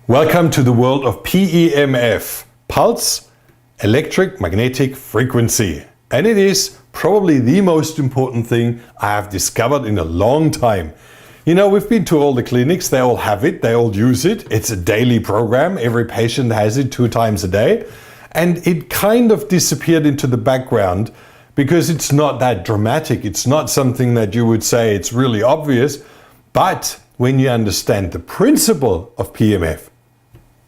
Welcome to the world of PEMF, pulse electromagnetic frequency. And it is probably the most important thing I have discovered in a long time. You know, we've been to all the clinics, they all have it, they all use it. It's a daily program, every patient has it 2 times a day. And it kind of disappeared into the background because it's not that dramatic. It's not something that you would say it's really obvious. But when you understand the principle of PEMF,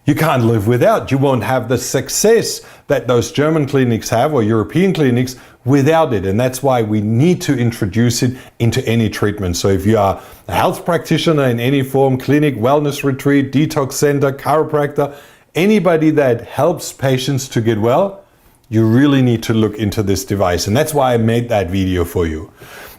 you can't live without. You won't have the success that those German clinics have or European clinics without it. And that's why we need to introduce it into any treatment. So if you are a health practitioner in any form, clinic, wellness retreat, detox center, chiropractor, anybody that helps patients to get well, you really need to look into this device. And that's why I made that video for you.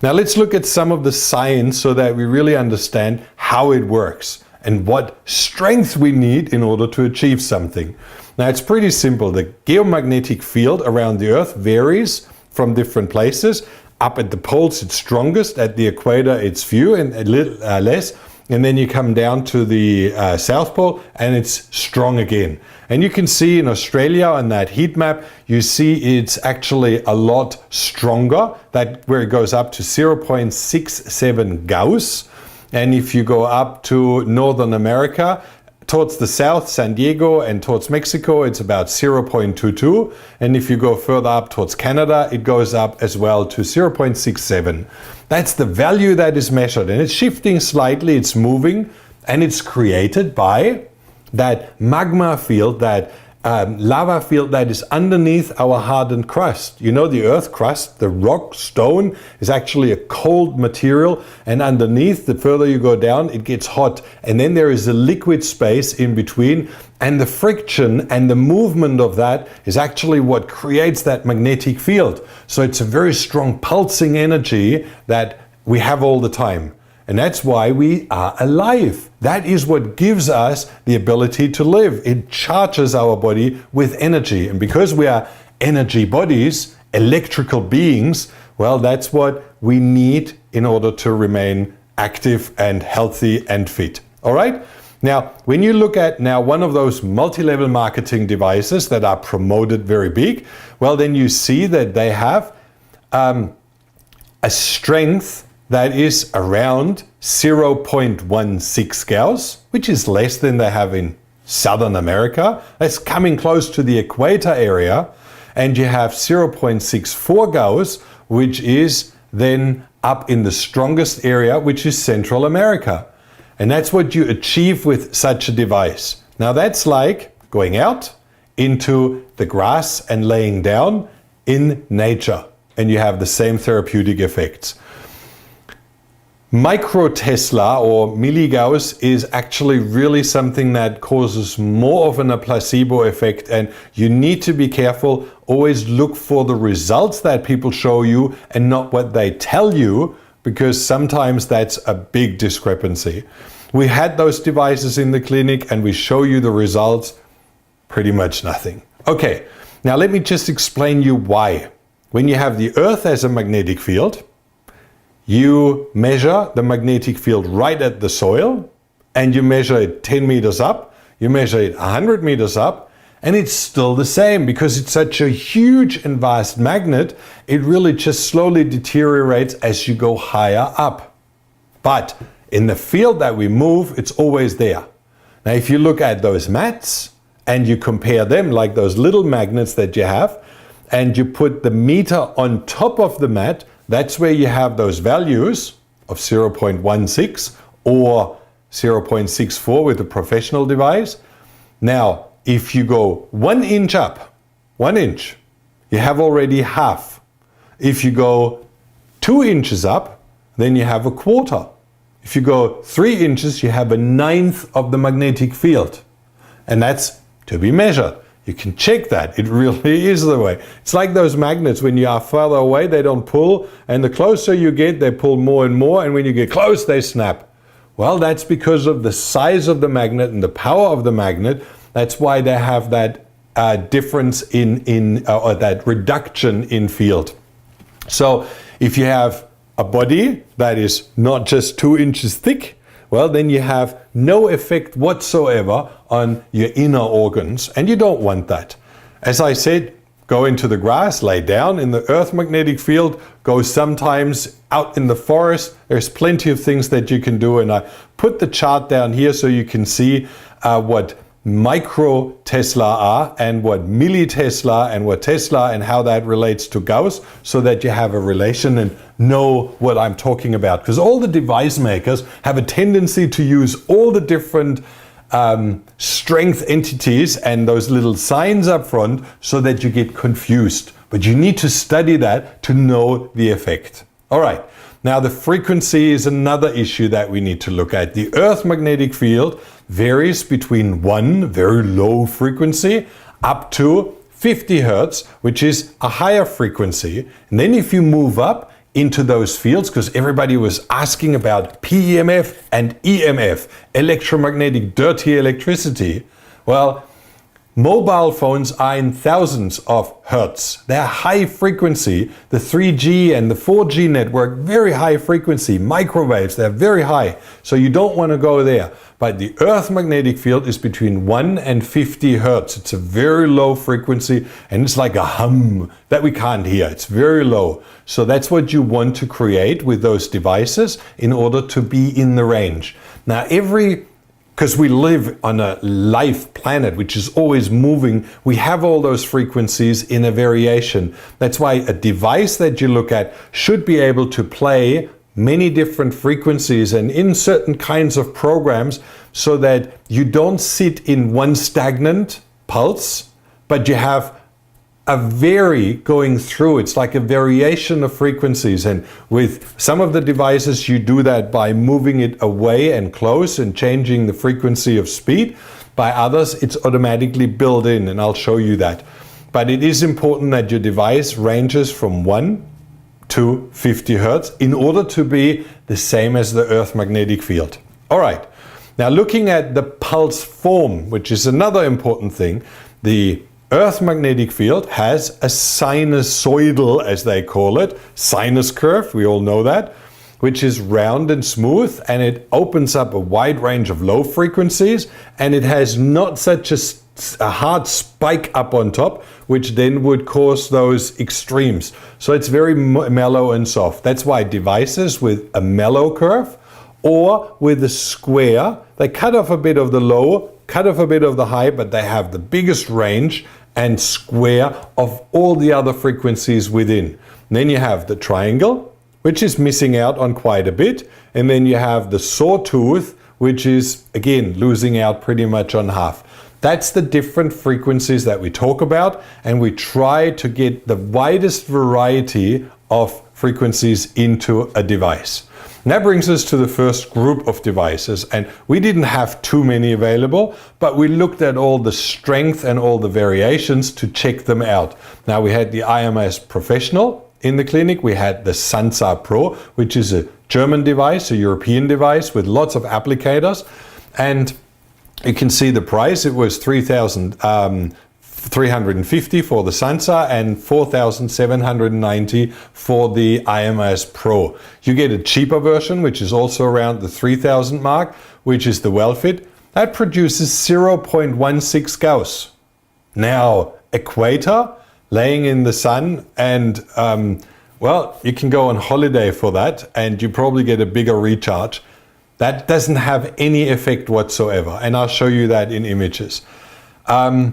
Now let's look at some of the science so that we really understand how it works and what strength we need in order to achieve something. Now it's pretty simple. The geomagnetic field around the Earth varies from different places. Up at the poles it's strongest, at the equator it's few and a little less. And then you come down to the South Pole and it's strong again. And you can see in Australia on that heat map, you see it's actually a lot stronger, that where it goes up to 0.67 Gauss. And if you go up to Northern America, towards the south, San Diego, and towards Mexico, it's about 0.22. And if you go further up towards Canada, it goes up as well to 0.67. That's the value that is measured. And it's shifting slightly, it's moving, and it's created by that magma field, that lava field that is underneath our hardened crust. You know, the earth crust, the rock, stone, is actually a cold material, and underneath, the further you go down, it gets hot. And then there is a liquid space in between, and the friction and the movement of that is actually what creates that magnetic field. So it's a very strong pulsing energy that we have all the time. And that's why we are alive. That is what gives us the ability to live. It charges our body with energy. And because we are energy bodies, electrical beings, well, that's what we need in order to remain active and healthy and fit. All right? Now, when you look at now one of those multi-level marketing devices that are promoted very big, well, then you see that they have a strength that is around 0.16 Gauss, which is less than they have in Southern America. That's coming close to the equator area. And you have 0.64 Gauss, which is then up in the strongest area, which is Central America. And that's what you achieve with such a device. Now that's like going out into the grass and laying down in nature. And you have the same therapeutic effects. Micro Tesla or milligauss is actually really something that causes more of a placebo effect, and you need to be careful. Always look for the results that people show you and not what they tell you, because sometimes that's a big discrepancy. We had those devices in the clinic and we show you the results, pretty much nothing. Okay, now let me just explain you why. When you have the Earth as a magnetic field, you measure the magnetic field right at the soil, and you measure it 10 meters up, you measure it 100 meters up, and it's still the same because it's such a huge and vast magnet. It really just slowly deteriorates as you go higher up. But in the field that we move, it's always there. Now, if you look at those mats and you compare them like those little magnets that you have, and you put the meter on top of the mat, that's where you have those values of 0.16 or 0.64 with a professional device. Now, if you go 1 inch up, 1 inch, you have already half. If you go 2 inches up, then you have a quarter. If you go 3 inches, you have a 1/9 of the magnetic field. And that's to be measured. You can check that. It really is the way. It's like those magnets. When you are further away, they don't pull. And the closer you get, they pull more and more. And when you get close, they snap. Well, that's because of the size of the magnet and the power of the magnet. That's why they have that difference or that reduction in field. So if you have a body that is not just 2 inches thick, well, then you have no effect whatsoever on your inner organs, and you don't want that. As I said, go into the grass, lay down in the earth magnetic field, go sometimes out in the forest. There's plenty of things that you can do, and I put the chart down here so you can see what micro Tesla are and what millitesla and what Tesla and how that relates to Gauss, so that you have a relation and know what I'm talking about. Because all the device makers have a tendency to use all the different strength entities and those little signs up front so that you get confused. But you need to study that to know the effect. All right. Now the frequency is another issue that we need to look at. The Earth magnetic field varies between 1 very low frequency up to 50 Hertz, which is a higher frequency. And then if you move up into those fields, because everybody was asking about PEMF and EMF, electromagnetic dirty electricity. Well, mobile phones are in thousands of hertz. They're high frequency. The 3G and the 4G network, very high frequency. Microwaves, they're very high. So you don't want to go there. But the Earth magnetic field is between 1 and 50 hertz. It's a very low frequency, and it's like a hum that we can't hear. It's very low. So that's what you want to create with those devices in order to be in the range. Now because we live on a live planet which is always moving, we have all those frequencies in a variation. That's why a device that you look at should be able to play many different frequencies and in certain kinds of programs, so that you don't sit in one stagnant pulse, but you have a vary going through. It's like a variation of frequencies, and with some of the devices you do that by moving it away and close and changing the frequency of speed. By others it's automatically built in, and I'll show you that. But it is important that your device ranges from 1 to 50 Hertz in order to be the same as the Earth magnetic field. All right, now looking at the pulse form, which is another important thing. The Earth magnetic field has a sinusoidal, as they call it, sinus curve, we all know that, which is round and smooth, and it opens up a wide range of low frequencies, and it has not such a hard spike up on top, which then would cause those extremes. So it's very mellow and soft. That's why devices with a mellow curve or with a square, they cut off a bit of the low, cut off a bit of the high, but they have the biggest range and square of all the other frequencies within. And then you have the triangle, which is missing out on quite a bit. And then you have the sawtooth, which is again losing out pretty much on half. That's the different frequencies that we talk about, and we try to get the widest variety of frequencies into a device. And that brings us to the first group of devices, and we didn't have too many available, but we looked at all the strength and all the variations to check them out. Now we had the IMS Professional in the clinic, we had the Sansa Pro, which is a German device, a European device with lots of applicators, and you can see the price. It was 3,350 for the Sansa and 4,790 for the IMS Pro. You get a cheaper version, which is also around the 3,000 mark, which is the WellFit. That produces 0.16 Gauss. Now, equator, laying in the sun, and well, you can go on holiday for that, and you probably get a bigger recharge. That doesn't have any effect whatsoever, and I'll show you that in images. The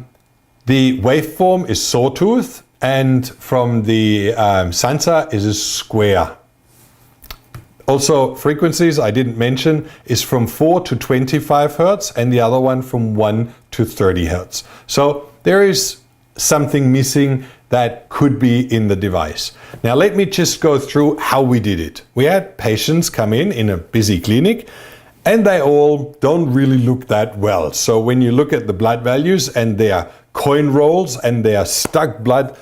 waveform is sawtooth, and from the Sansa is a square. Also, frequencies I didn't mention is from 4 to 25 Hertz, and the other one from 1 to 30 Hertz. So there is something missing that could be in the device. Now let me just go through how we did it. We had patients come in a busy clinic, and they all don't really look that well. So when you look at the blood values and their coin rolls and their stuck blood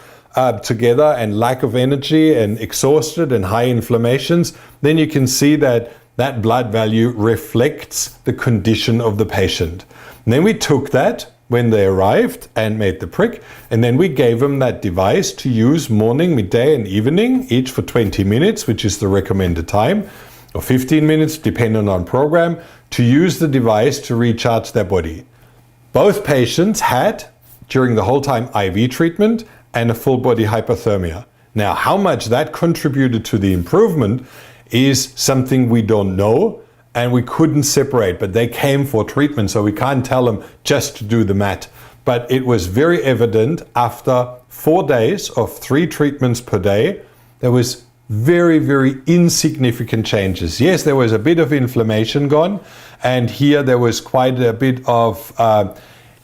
together and lack of energy and exhausted and high inflammations, then you can see that that blood value reflects the condition of the patient. And then we took that when they arrived and made the prick, and then we gave them that device to use morning, midday and evening, each for 20 minutes, which is the recommended time, or 15 minutes depending on program, to use the device to recharge their body. Both patients had, during the whole time, IV treatment and a full body hypothermia. Now, how much that contributed to the improvement is something we don't know, and we couldn't separate, but they came for treatment, so we can't tell them just to do the mat. But it was very evident after 4 days of 3 treatments per day, there was very, very insignificant changes. Yes, there was a bit of inflammation gone, and here there was quite a bit of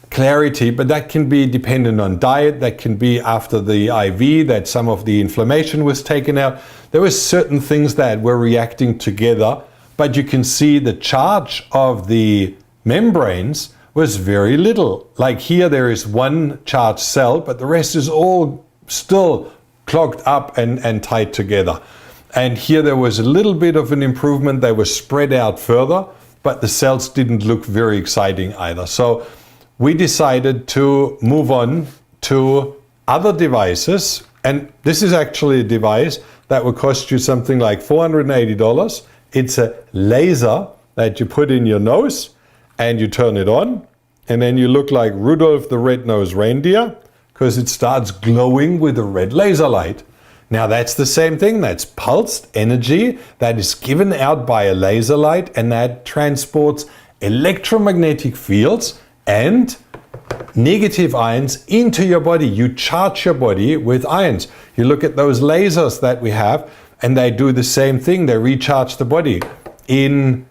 clarity, but that can be dependent on diet, that can be after the IV, that some of the inflammation was taken out. There were certain things that were reacting together, but you can see the charge of the membranes was very little. Like here there is one charged cell, but the rest is all still clogged up and tied together. And here there was a little bit of an improvement. They were spread out further, but the cells didn't look very exciting either. So we decided to move on to other devices. And this is actually a device that will cost you something like $480. It's a laser that you put in your nose and you turn it on. And then you look like Rudolph the Red-Nosed Reindeer because it starts glowing with a red laser light. Now that's the same thing. That's pulsed energy that is given out by a laser light, and that transports electromagnetic fields and negative ions into your body. You charge your body with ions. You look at those lasers that we have, and they do the same thing. They recharge the body. In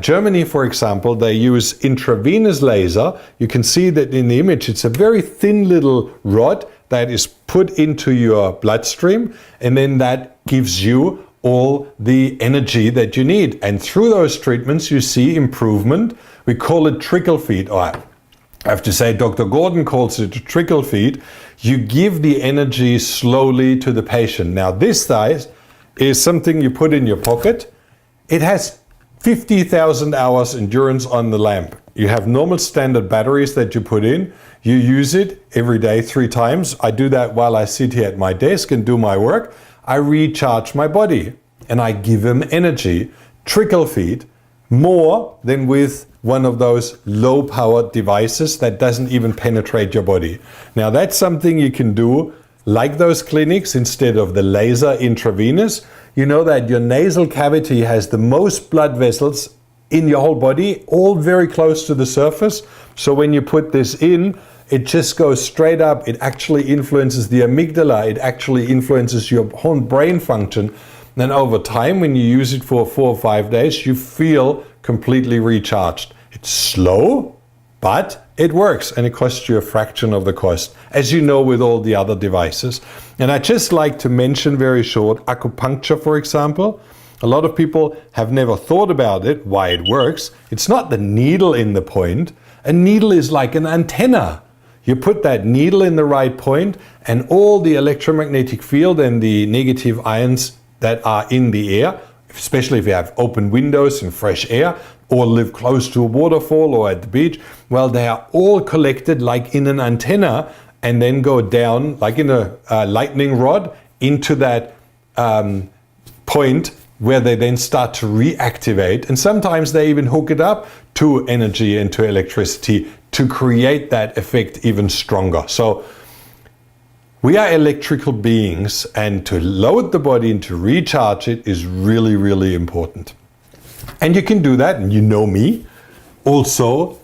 Germany, for example, they use intravenous laser. You can see that in the image. It's a very thin little rod that is put into your bloodstream, and then that gives you all the energy that you need. And through those treatments, you see improvement. We call it trickle feed, or I have to say Dr. Gordon calls it a trickle feed. You give the energy slowly to the patient. Now this size is something you put in your pocket. It has 50,000 hours endurance on the lamp. You have normal standard batteries that you put in. You use it every day 3 times. I do that while I sit here at my desk and do my work. I recharge my body and I give him energy. Trickle feed, more than with one of those low powered devices that doesn't even penetrate your body. Now that's something you can do like those clinics instead of the laser intravenous. You know that your nasal cavity has the most blood vessels in your whole body, all very close to the surface. So when you put this in, it just goes straight up. It actually influences the amygdala. It actually influences your whole brain function. Then over time, when you use it for 4 or 5 days, you feel completely recharged. It's slow, but it works, and it costs you a fraction of the cost, as you know with all the other devices. And I'd just like to mention very short, acupuncture, for example. A lot of people have never thought about it, why it works. It's not the needle in the point. A needle is like an antenna. You put that needle in the right point, and all the electromagnetic field and the negative ions that are in the air, especially if you have open windows and fresh air, or live close to a waterfall or at the beach, well, they are all collected like in an antenna and then go down like in a lightning rod into that point where they then start to reactivate. And sometimes they even hook it up to energy and to electricity to create that effect even stronger. So we are electrical beings, and to load the body and to recharge it is really, really important. And you can do that, and you know me, also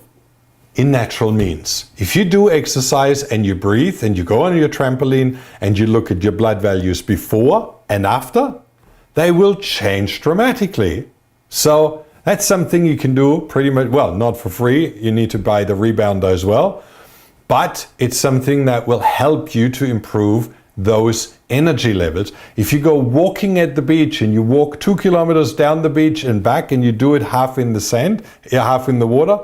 in natural means. If you do exercise and you breathe and you go on your trampoline and you look at your blood values before and after, they will change dramatically. So that's something you can do pretty much, well, not for free. You need to buy the rebounder as well. But it's something that will help you to improve those energy levels. If you go walking at the beach and you walk 2 kilometers down the beach and back, and you do it half in the sand, half in the water,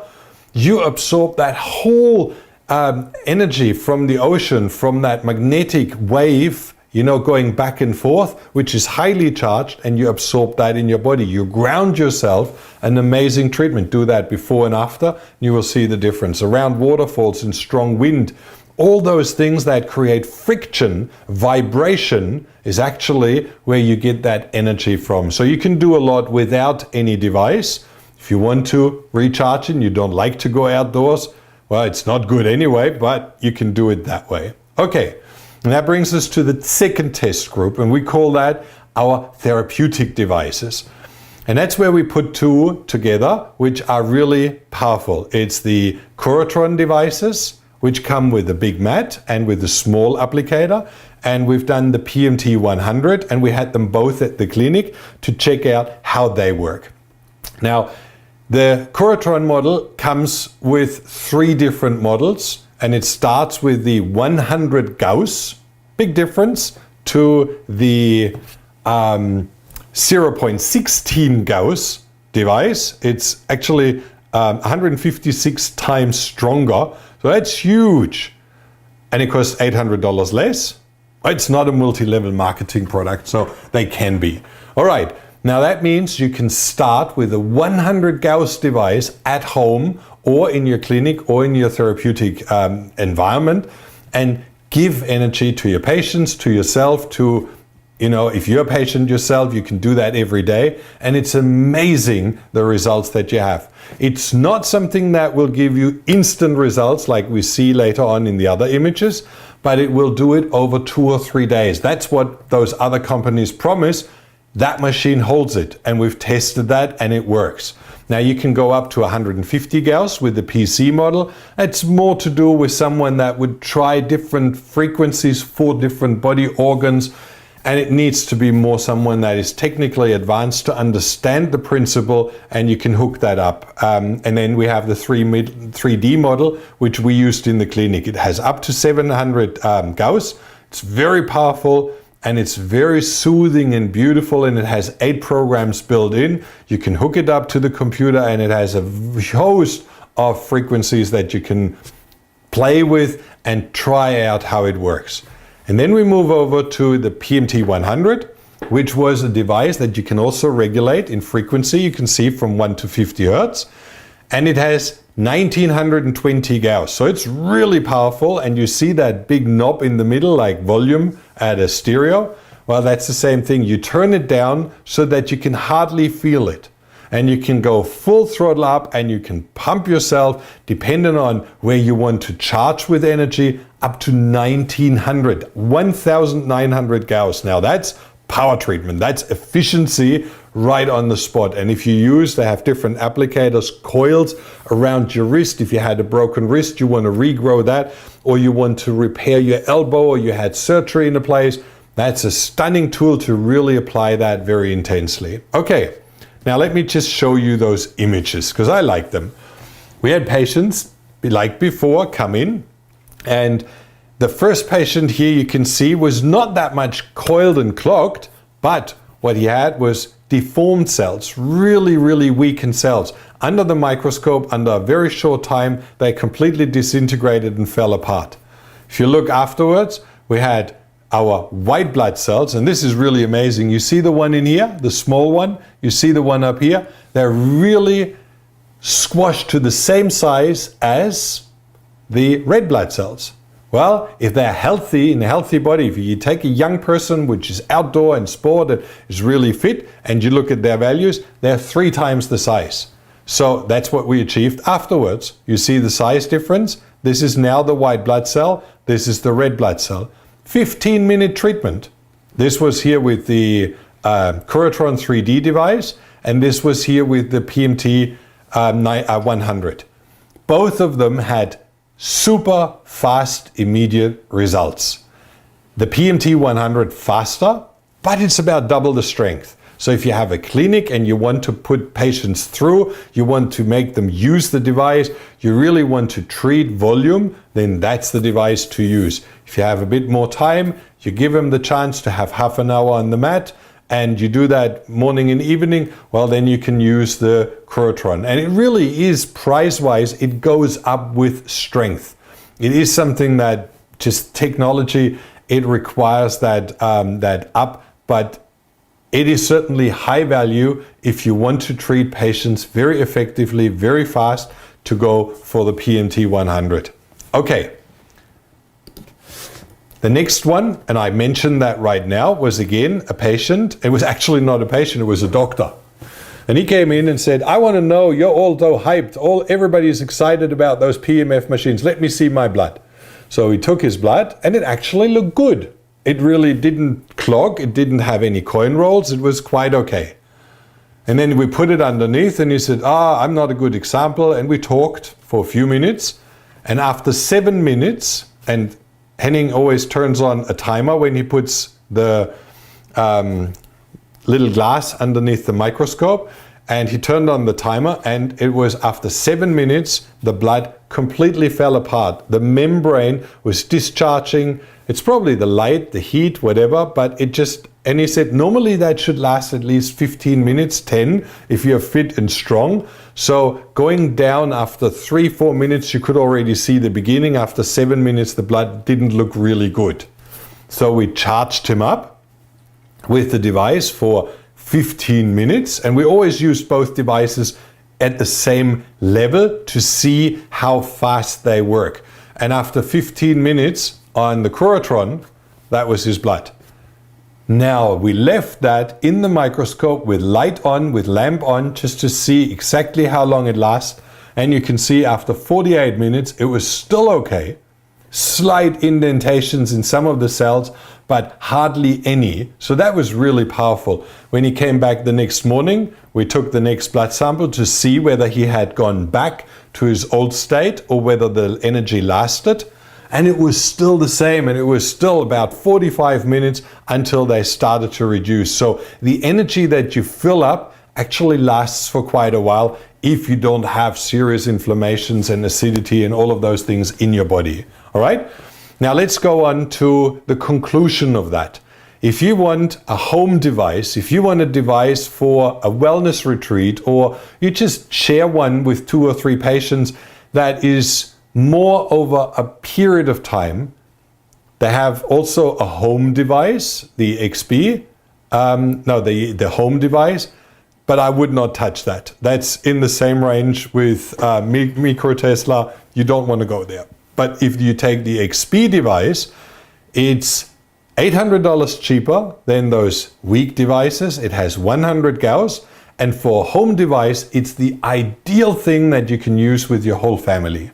you absorb that whole energy from the ocean, from that magnetic wave, you know, going back and forth, which is highly charged, and you absorb that in your body. You ground yourself. An amazing treatment. Do that before and after. You will see the difference. Around waterfalls and strong wind, all those things that create friction, vibration, is actually where you get that energy from. So you can do a lot without any device. If you want to recharge and you don't like to go outdoors, well, it's not good anyway, but you can do it that way. Okay, and that brings us to the second test group, and we call that our therapeutic devices. And that's where we put two together, which are really powerful. It's the Curatron devices, which come with a big mat and with a small applicator. And we've done the PMT 100, and we had them both at the clinic to check out how they work. Now, the Curatron model comes with 3 different models, and it starts with the 100 Gauss, big difference, to the 0.16 Gauss device. It's actually 156 times stronger, so that's huge. And it costs $800 less. It's not a multi-level marketing product, so they can be. All right, now that means you can start with a 100 Gauss device at home or in your clinic or in your therapeutic environment and give energy to your patients, to yourself, to, if you're a patient yourself, you can do that every day. And it's amazing the results that you have. It's not something that will give you instant results like we see later on in the other images, but it will do it over 2 or 3 days. That's what those other companies promise. That machine holds it, and we've tested that and it works. Now you can go up to 150 Gauss with the PC model. It's more to do with someone that would try different frequencies for different body organs, and it needs to be more someone that is technically advanced to understand the principle, and you can hook that up. And then we have the 3D model, which we used in the clinic. It has up to 700 Gauss. It's very powerful, and it's very soothing and beautiful, and it has 8 programs built in. You can hook it up to the computer, and it has a host of frequencies that you can play with and try out how it works. And then we move over to the PMT 100, which was a device that you can also regulate in frequency. You can see from 1 to 50 Hertz. And it has 1920 Gauss. So it's really powerful. And you see that big knob in the middle, like volume at a stereo. Well, that's the same thing. You turn it down so that you can hardly feel it. And you can go full throttle up and you can pump yourself, depending on where you want to charge with energy, up to 1900 Gauss. Now that's power treatment. That's efficiency right on the spot. And if you they have different applicators, coils around your wrist. If you had a broken wrist, you want to regrow that, or you want to repair your elbow, or you had surgery in a place. That's a stunning tool to really apply that very intensely. Okay. Now let me just show you those images because I like them. We had patients, like before, come in, and the first patient here you can see was not that much coiled and clogged, but what he had was deformed cells, really, really weakened cells. Under the microscope, under a very short time, they completely disintegrated and fell apart. If you look afterwards, we had our white blood cells, and this is really amazing. You see the one in here, the small one, you see the one up here, they're really squashed to the same size as the red blood cells. Well, if they're healthy, in a healthy body, if you take a young person which is outdoor and sport and is really fit, and you look at their values, they're 3 times the size. So that's what we achieved afterwards. You see the size difference? This is now the white blood cell, this is the red blood cell. 15-minute treatment. This was here with the Curatron 3D device, and this was here with the PMT 100. Both of them had super fast, immediate results. The PMT 100 faster, but it's about double the strength. So if you have a clinic and you want to put patients through, you want to make them use the device, you really want to treat volume, then that's the device to use. If you have a bit more time, you give them the chance to have half an hour on the mat, and you do that morning and evening, well, then you can use the Curatron. And it really is, price-wise, it goes up with strength. It is something that just technology, it requires that up, but it is certainly high value if you want to treat patients very effectively, very fast, to go for the PMT 100. Okay. The next one, and I mentioned that right now, was again a patient. It was actually not a patient, it was a doctor. And he came in and said, I want to know, you're all so hyped, everybody's excited about those PEMF machines, let me see my blood. So he took his blood and it actually looked good. It really didn't clog, it didn't have any coin rolls, it was quite okay. And then we put it underneath and he said, I'm not a good example. And we talked for a few minutes. And after 7 minutes, and Henning always turns on a timer when he puts the little glass underneath the microscope, and he turned on the timer, and it was after 7 minutes, the blood completely fell apart. The membrane was discharging. It's probably the light, the heat, whatever, but it just, and he said, normally that should last at least 15 minutes, 10, if you're fit and strong. So going down after 3-4 minutes, you could already see the beginning. After 7 minutes, the blood didn't look really good. So we charged him up with the device for 15 minutes, and we always used both devices at the same level to see how fast they work. And after 15 minutes on the Curatron, that was his blood. Now we left that in the microscope with light on, with lamp on, just to see exactly how long it lasts. And you can see after 48 minutes, it was still okay. Slight indentations in some of the cells, but hardly any. So that was really powerful. When he came back the next morning, we took the next blood sample to see whether he had gone back to his old state or whether the energy lasted. And it was still the same, and it was still about 45 minutes until they started to reduce. So the energy that you fill up actually lasts for quite a while if you don't have serious inflammations and acidity and all of those things in your body. All right? Now let's go on to the conclusion of that. If you want a home device, if you want a device for a wellness retreat, or you just share one with 2 or 3 patients that is more over a period of time, they have also a home device, the XP, the home device, but I would not touch that. That's in the same range with micro Tesla. You don't want to go there. But if you take the XP device, it's $800 cheaper than those weak devices. It has 100 Gauss. And for a home device, it's the ideal thing that you can use with your whole family.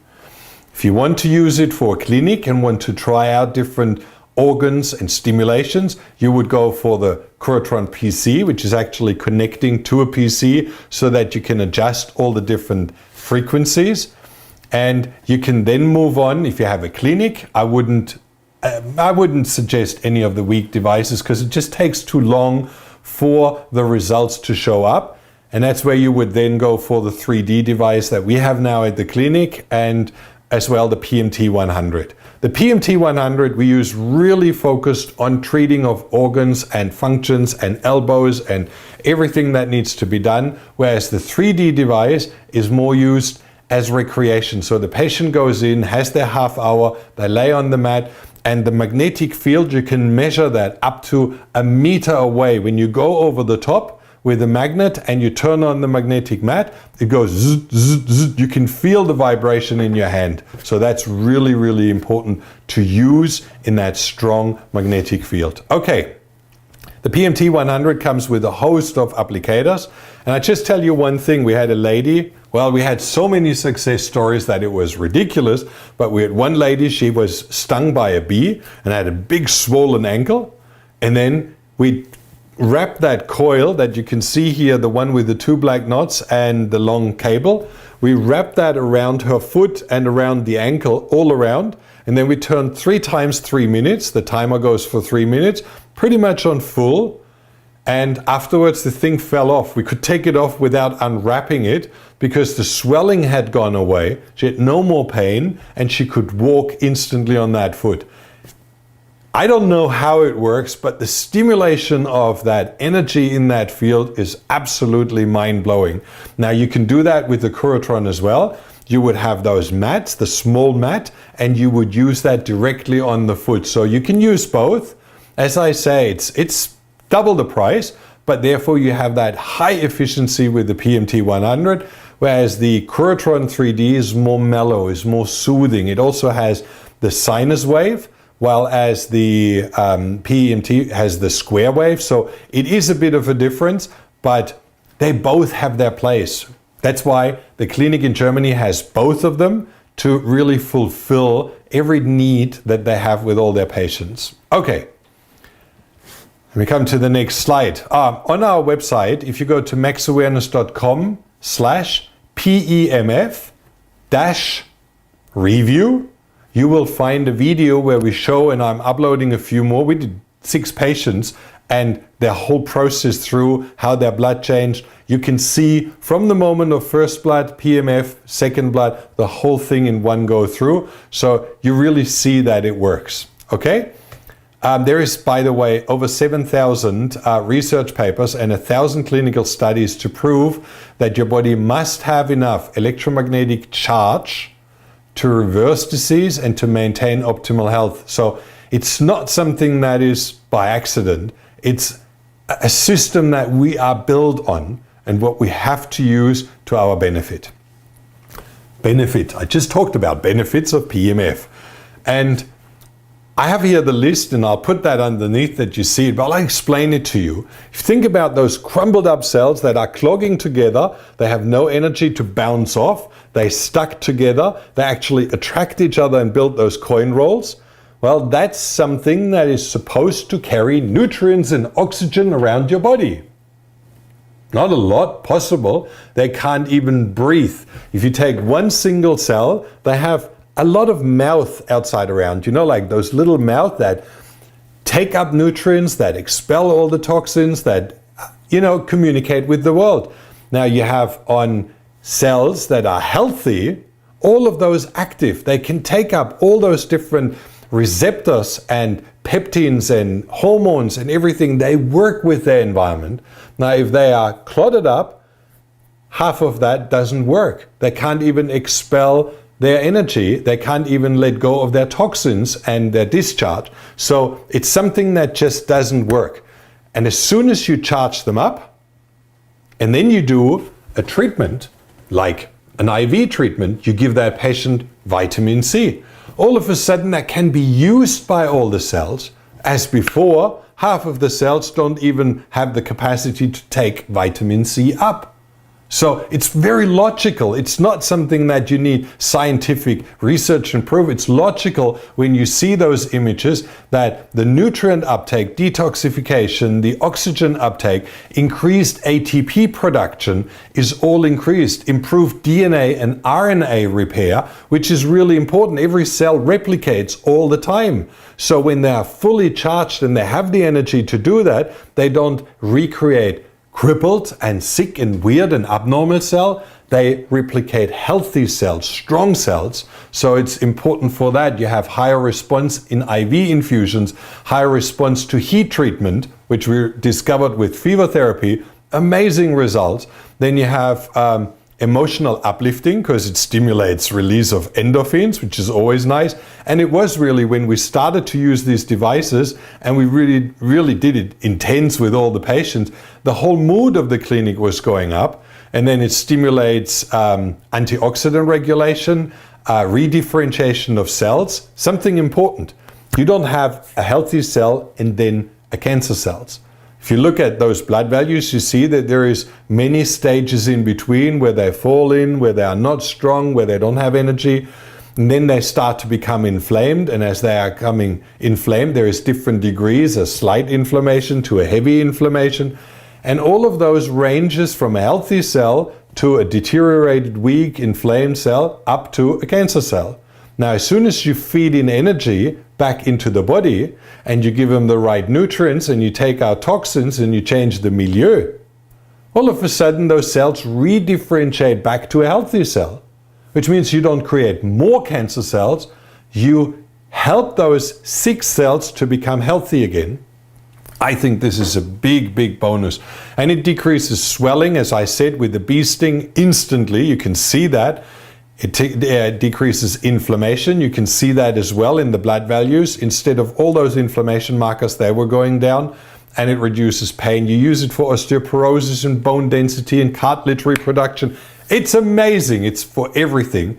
If you want to use it for a clinic and want to try out different organs and stimulations, you would go for the Curatron PC, which is actually connecting to a PC so that you can adjust all the different frequencies. And you can then move on. If you have a clinic, I wouldn't suggest any of the weak devices because it just takes too long for the results to show up. And that's where you would then go for the 3D device that we have now at the clinic, and as well the PMT 100. The PMT 100 we use really focused on treating of organs and functions and elbows and everything that needs to be done, whereas the 3D device is more used as recreation. So the patient goes in, has their half hour, they lay on the mat, and the magnetic field, you can measure that up to a meter away. When you go over the top with a magnet and you turn on the magnetic mat, it goes zzz, zzz, zzz. You can feel the vibration in your hand. So that's really, really important to use in that strong magnetic field. Okay. The PMT 100 comes with a host of applicators. And I just tell you one thing, we had a lady, well, we had so many success stories that it was ridiculous, but we had one lady, she was stung by a bee and had a big swollen ankle. And then we wrapped that coil that you can see here, the one with the 2 black knots and the long cable. We wrapped that around her foot and around the ankle, all around. And then we turned 3 times 3 minutes. The timer goes for 3 minutes, pretty much on full. And afterwards the thing fell off. We could take it off without unwrapping it because the swelling had gone away. She had no more pain and she could walk instantly on that foot. I don't know how it works, but the stimulation of that energy in that field is absolutely mind-blowing. Now you can do that with the Curatron as well. You would have those mats, the small mat, and you would use that directly on the foot. So you can use both. As I say, it's double the price, but therefore you have that high efficiency with the PMT 100, whereas the Curatron 3D is more mellow, is more soothing. It also has the sinus wave, while as the PEMT has the square wave. So it is a bit of a difference, but they both have their place. That's why the clinic in Germany has both of them to really fulfill every need that they have with all their patients. Okay, we come to the next slide. On our website, if you go to maxawareness.com/PEMF-review, you will find a video where we show, and I'm uploading a few more. We did 6 patients and their whole process through how their blood changed. You can see from the moment of first blood, PEMF, second blood, the whole thing in one go through. So you really see that it works, okay? There is, by the way, over 7,000 research papers and 1,000 clinical studies to prove that your body must have enough electromagnetic charge to reverse disease and to maintain optimal health. So it's not something that is by accident. It's a system that we are built on and what we have to use to our benefit. Benefit. I just talked about benefits of PEMF. And I have here the list, and I'll put that underneath that you see it, but I'll explain it to you. If you think about those crumbled up cells that are clogging together, they have no energy to bounce off, they stuck together, they actually attract each other and build those coin rolls. Well, that's something that is supposed to carry nutrients and oxygen around your body. Not a lot possible. They can't even breathe. If you take one single cell, they have a lot of mouth outside around, you know, like those little mouth that take up nutrients, that expel all the toxins, that, you know, communicate with the world. Now you have on cells that are healthy, all of those active. They can take up all those different receptors and peptins and hormones and everything. They work with their environment. Now, if they are clotted up, half of that doesn't work. They can't even expel their energy. They can't even let go of their toxins and their discharge. So it's something that just doesn't work. And as soon as you charge them up, and then you do a treatment, like an IV treatment, you give that patient vitamin C. All of a sudden that can be used by all the cells. As before, half of the cells don't even have the capacity to take vitamin C up. So it's very logical. It's not something that you need scientific research and proof. It's logical when you see those images that the nutrient uptake, detoxification, the oxygen uptake, increased ATP production is all increased. Improved DNA and RNA repair, which is really important. Every cell replicates all the time. So when they are fully charged and they have the energy to do that, they don't recreate crippled and sick and weird and abnormal cell. They replicate healthy cells, strong cells. So it's important for that. You have higher response in IV infusions, higher response to heat treatment, which we discovered with fever therapy, amazing results. Then you have emotional uplifting because it stimulates release of endorphins, which is always nice. And it was really when we started to use these devices and we really did it intense with all the patients, the whole mood of the clinic was going up. And then it stimulates antioxidant regulation, redifferentiation of cells, something important. You don't have a healthy cell and then a cancer cells. If you look at those blood values, you see that there is many stages in between where they fall in, where they are not strong, where they don't have energy. And then they start to become inflamed. And as they are becoming inflamed, there is different degrees, a slight inflammation to a heavy inflammation. And all of those ranges from a healthy cell to a deteriorated, weak, inflamed cell up to a cancer cell. Now, as soon as you feed in energy back into the body and you give them the right nutrients and you take out toxins and you change the milieu, all of a sudden those cells redifferentiate back to a healthy cell, which means you don't create more cancer cells. You help those sick cells to become healthy again. I think this is a big, big bonus. And it decreases swelling, as I said, with the bee sting instantly. You can see that. It decreases inflammation. You can see that as well in the blood values. Instead of all those inflammation markers, they were going down. And it reduces pain. You use it for osteoporosis and bone density and cartilage reproduction. It's amazing. It's for everything.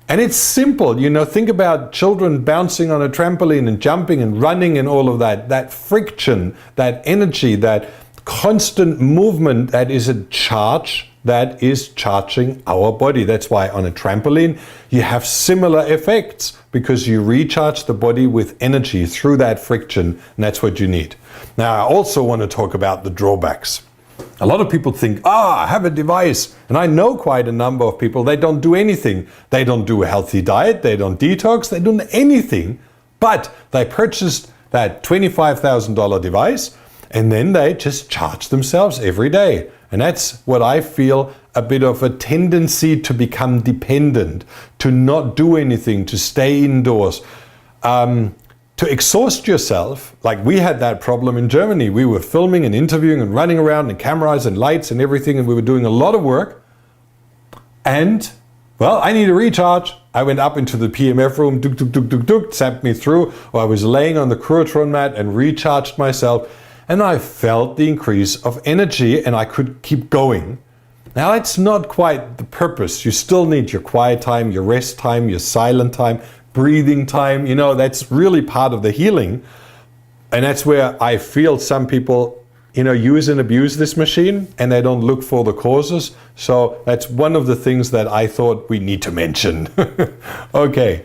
And it's simple. You know, think about children bouncing on a trampoline and jumping and running and all of that. That friction, that energy, that constant movement that is a charge that is charging our body. That's why on a trampoline you have similar effects, because you recharge the body with energy through that friction, and that's what you need. Now, I also want to talk about the drawbacks. A lot of people think, I have a device, and I know quite a number of people, they don't do anything. They don't do a healthy diet, they don't detox, they don't do anything, but they purchased that $25,000 device, and then they just charge themselves every day. And that's what I feel a bit of a tendency to become dependent, to not do anything, to stay indoors, to exhaust yourself. Like we had that problem in Germany. We were filming and interviewing and running around and cameras and lights and everything, and we were doing a lot of work. And, well, I need a recharge. I went up into the PEMF room, zapped me through, or I was laying on the Curotron mat and recharged myself. And I felt the increase of energy and I could keep going. Now, it's not quite the purpose. You still need your quiet time, your rest time, your silent time, breathing time. You know, that's really part of the healing. And that's where I feel some people, use and abuse this machine and they don't look for the causes. So that's one of the things that I thought we need to mention. Okay,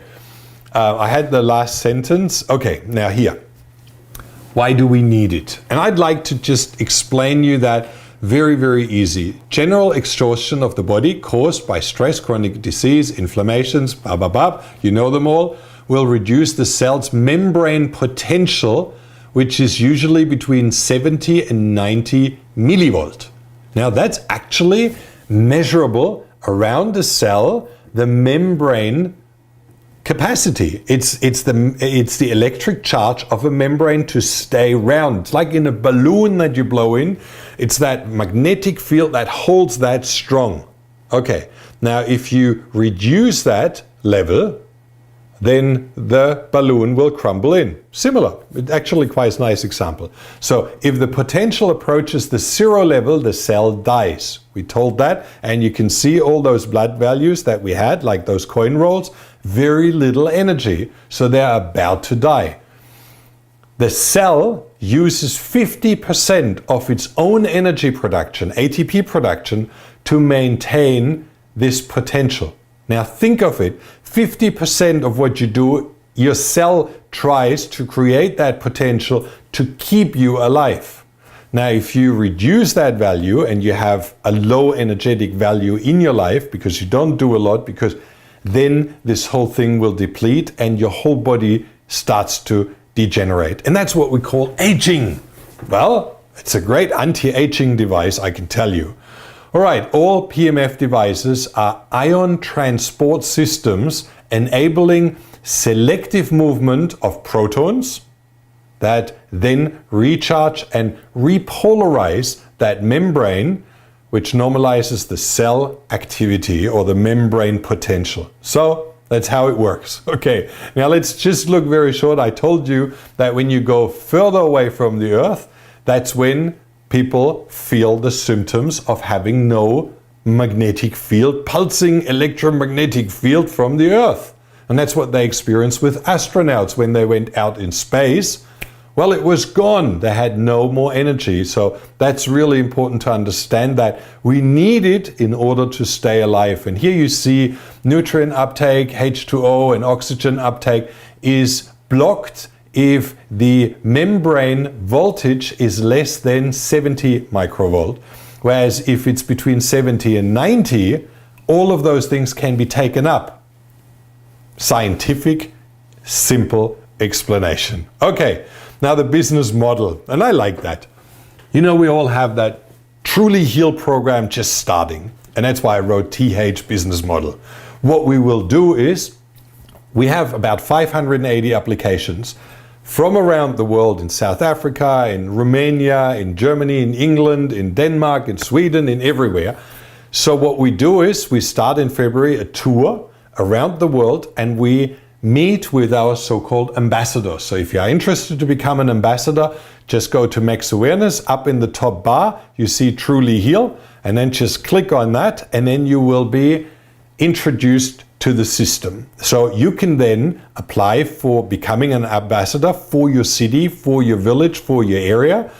I had the last sentence. Okay, now here. Why do we need it? And I'd like to just explain you that very, very easy. General exhaustion of the body caused by stress, chronic disease, inflammations, you know them all, will reduce the cell's membrane potential, which is usually between 70 and 90 millivolt. Now that's actually measurable around the cell, the membrane capacity. It's the electric charge of a membrane to stay round. It's like in a balloon that you blow in. It's that magnetic field that holds that strong. Okay, now if you reduce that level, then the balloon will crumble in. Similar, it's actually quite a nice example. So if the potential approaches the zero level, the cell dies. We told that, and you can see all those blood values that we had, like those coin rolls, very little energy, so they're about to die. The cell uses 50% of its own energy production, ATP production, to maintain this potential. Now think of it, 50% of what you do, your cell tries to create that potential to keep you alive. Now if you reduce that value and you have a low energetic value in your life because you don't do a lot, because then this whole thing will deplete and your whole body starts to degenerate. And that's what we call aging. Well, it's a great anti-aging device, I can tell you. All right, all PEMF devices are ion transport systems enabling selective movement of protons that then recharge and repolarize that membrane, which normalizes the cell activity or the membrane potential. So that's how it works. Okay, now let's just look very short. I told you that when you go further away from the Earth, that's when people feel the symptoms of having no magnetic field, pulsing electromagnetic field from the Earth. And that's what they experienced with astronauts when they went out in space. Well, it was gone. They had no more energy. So that's really important to understand that we need it in order to stay alive. And here you see nutrient uptake, H2O, and oxygen uptake is blocked if the membrane voltage is less than 70 microvolt. Whereas if it's between 70 and 90, all of those things can be taken up. Scientific, simple explanation. Okay. Now the business model, and I like that. We all have that Truly Heal program just starting, and that's why I wrote TH business model. What we will do is, we have about 580 applications from around the world, in South Africa, in Romania, in Germany, in England, in Denmark, in Sweden, in everywhere. So what we do is, we start in February a tour around the world, and we meet with our so-called ambassadors. So if you are interested to become an ambassador, just go to Max Awareness. Up in the top bar, you see Truly Heal, and then just click on that, and then you will be introduced to the system. So you can then apply for becoming an ambassador for your city, for your village, for your area.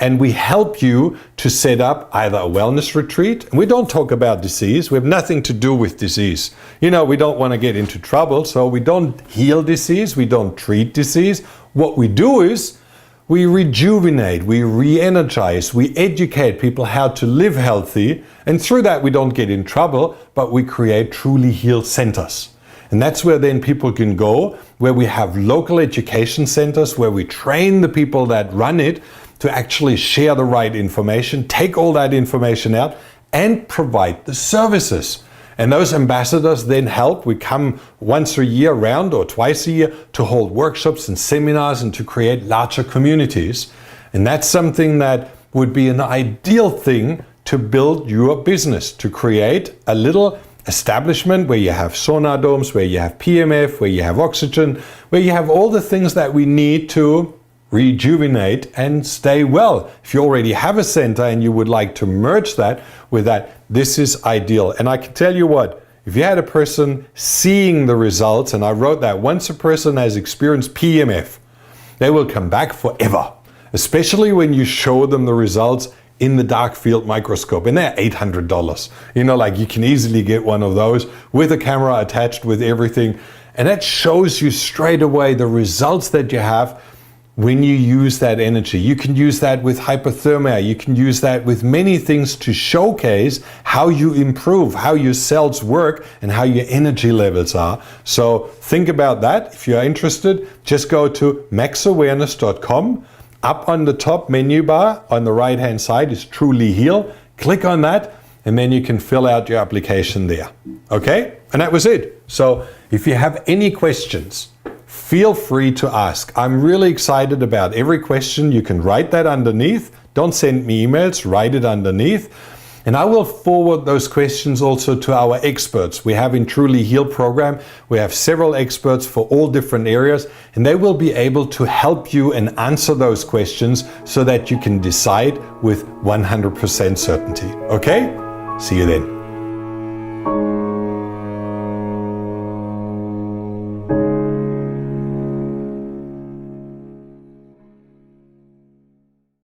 and we help you to set up either a wellness retreat. And we don't talk about disease. We have nothing to do with disease. You know, we don't want to get into trouble, so we don't heal disease. We don't treat disease. What we do is we rejuvenate, we re-energize, we educate people how to live healthy, and through that we don't get in trouble, but we create truly healed centers. And that's where then people can go, where we have local education centers, where we train the people that run it to actually share the right information, take all that information out, and provide the services. And those ambassadors then help. We come once a year round or twice a year to hold workshops and seminars and to create larger communities. And that's something that would be an ideal thing to build your business, to create a little establishment where you have sauna domes, where you have PEMF, where you have oxygen, where you have all the things that we need to rejuvenate and stay well. If you already have a center and you would like to merge that with that, this is ideal. And I can tell you what, if you had a person seeing the results, and I wrote that once a person has experienced PEMF, they will come back forever, especially when you show them the results in the dark field microscope, and they're $800. You know, like you can easily get one of those with a camera attached with everything. And that shows you straight away the results that you have when you use that energy. You can use that with hypothermia. You can use that with many things to showcase how you improve, how your cells work, and how your energy levels are. So think about that. If you're interested, just go to maxawareness.com. Up on the top menu bar on the right hand side is Truly Heal. Click on that, and then you can fill out your application there. Okay? And that was it. So if you have any questions, feel free to ask. I'm really excited about every question. You can write that underneath. Don't send me emails, write it underneath. And I will forward those questions also to our experts. We have in Truly Heal program, we have several experts for all different areas, and they will be able to help you and answer those questions so that you can decide with 100% certainty. Okay? See you then.